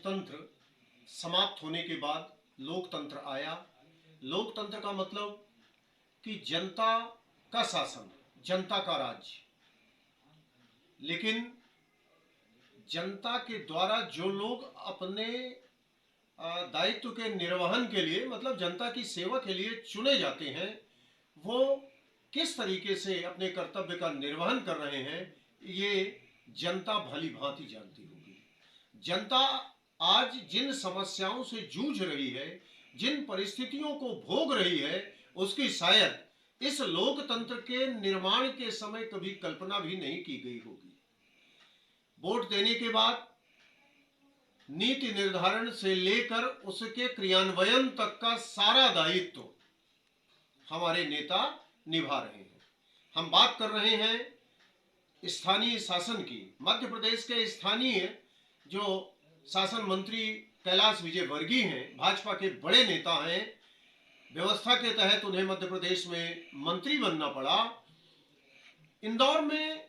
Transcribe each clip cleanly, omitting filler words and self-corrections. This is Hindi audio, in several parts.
राजतंत्र समाप्त होने के बाद लोकतंत्र आया। लोकतंत्र का मतलब कि जनता का शासन, जनता का राज्य, लेकिन जनता के द्वारा जो लोग अपने दायित्व के निर्वहन के लिए, मतलब जनता की सेवा के लिए चुने जाते हैं, वो किस तरीके से अपने कर्तव्य का निर्वहन कर रहे हैं, ये जनता भली भांति जानती होगी। जनता आज जिन समस्याओं से जूझ रही है, जिन परिस्थितियों को भोग रही है, उसकी शायद इस लोकतंत्र के निर्माण के समय कभी कल्पना भी नहीं की गई होगी। वोट देने के बाद नीति निर्धारण से लेकर उसके क्रियान्वयन तक का सारा दायित्व हमारे नेता निभा रहे हैं। हम बात कर रहे हैं स्थानीय शासन की। मध्य प्रदेश के स्थानीय जो शासन मंत्री कैलाश विजयवर्गीय हैं, भाजपा के बड़े नेता हैं, व्यवस्था के तहत उन्हें मध्य प्रदेश में मंत्री बनना पड़ा। इंदौर में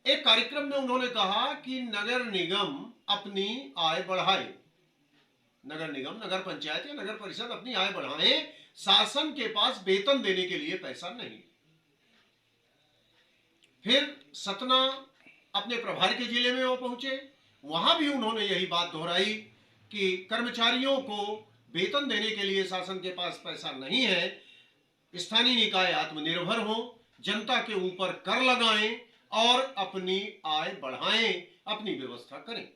एक कार्यक्रम में उन्होंने कहा कि नगर निगम अपनी आय बढ़ाए, नगर निगम, नगर पंचायत या नगर परिषद अपनी आय बढ़ाएं, शासन के पास वेतन देने के लिए पैसा नहीं। फिर सतना अपने प्रभारी के जिले में वो पहुंचे, वहां भी उन्होंने यही बात दोहराई कि कर्मचारियों को वेतन देने के लिए शासन के पास पैसा नहीं है, स्थानीय निकाय आत्मनिर्भर हो, जनता के ऊपर कर लगाएं और अपनी आय बढ़ाएं, अपनी व्यवस्था करें।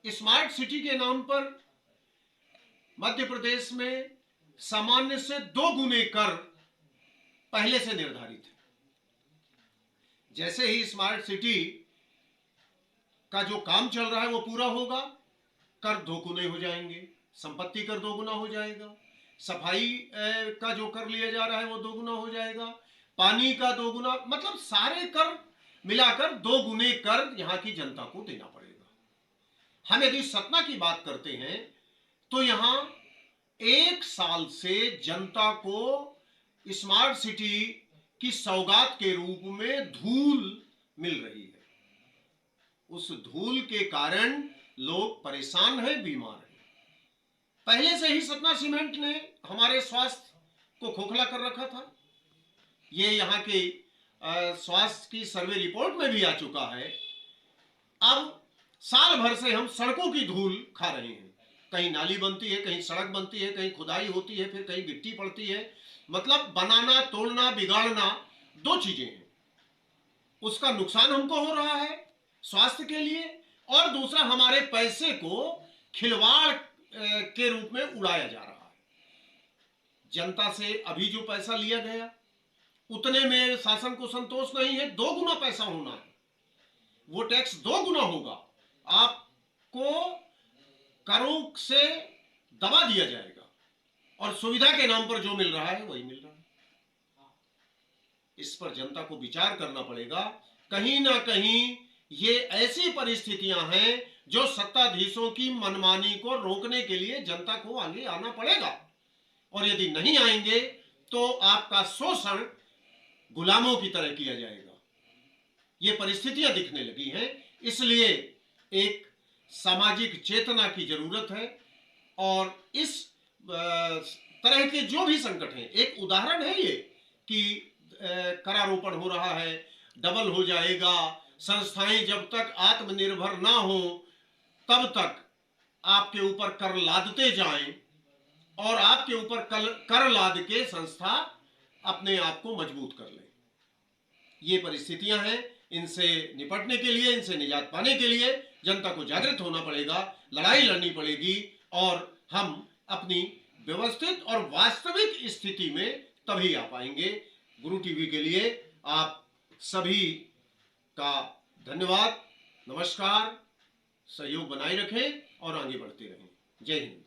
स्मार्ट सिटी के नाम पर मध्य प्रदेश में सामान्य से 2 गुने कर पहले से निर्धारित है। जैसे ही स्मार्ट सिटी का जो काम चल रहा है वो पूरा होगा, कर 2 गुने हो जाएंगे, संपत्ति कर 2 गुना हो जाएगा, सफाई का जो कर लिया जा रहा है वो 2 गुना हो जाएगा, पानी का 2 गुना, मतलब सारे कर मिलाकर 2 गुने कर यहां की जनता को देना पड़ेगा। हम यदि सतना की बात करते हैं तो यहां 1 साल से जनता को स्मार्ट सिटी की सौगात के रूप में धूल मिल रही है। उस धूल के कारण लोग परेशान हैं, बीमार हैं। पहले से ही सतना सीमेंट ने हमारे स्वास्थ्य को खोखला कर रखा था। ये यहाँ के स्वास्थ्य की सर्वे रिपोर्ट में भी आ चुका है। अब साल भर से हम सड़कों की धूल खा रहे हैं। कहीं नाली बनती है, कहीं सड़क बनती है, कहीं खुदाई होती है, फिर कहीं गिट्टी पड़ती है। मतलब बनाना, तोड़ना, बिगाड़ना 2 चीजें हैं। उसका नुकसान हमको हो रहा है स्वास्थ्य के लिए, और दूसरा हमारे पैसे को खिलवाड़ के रूप में उड़ाया जा रहा है। जनता से अभी जो पैसा लिया गया उतने में शासन को संतोष नहीं है, 2 गुना पैसा होना है, वो टैक्स 2 गुना होगा। आपको करों से दबा दिया जाएगा और सुविधा के नाम पर जो मिल रहा है वही मिल रहा है। इस पर जनता को विचार करना पड़ेगा। कहीं ना कहीं ये ऐसी परिस्थितियां हैं जो सत्ताधीशों की मनमानी को रोकने के लिए जनता को आगे आना पड़ेगा, और यदि नहीं आएंगे तो आपका शोषण गुलामों की तरह किया जाएगा। ये परिस्थितियां दिखने लगी हैं, इसलिए एक सामाजिक चेतना की जरूरत है। और इस तरह के जो भी संकट हैं, एक उदाहरण है ये कि करारोपण हो रहा है, डबल हो जाएगा, संस्थाएं जब तक आत्मनिर्भर ना हो तब तक आपके ऊपर कर लादते जाएं, और आपके ऊपर कर लाद के संस्था अपने आप को मजबूत कर ले। ये परिस्थितियां हैं, इनसे निपटने के लिए, इनसे निजात पाने के लिए जनता को जागृत होना पड़ेगा, लड़ाई लड़नी पड़ेगी, और हम अपनी व्यवस्थित और वास्तविक स्थिति में तभी आ पाएंगे। गुरु टीवी के लिए आप सभी का धन्यवाद, नमस्कार, सहयोग बनाए रखें और आगे बढ़ते रहें। जय हिंद।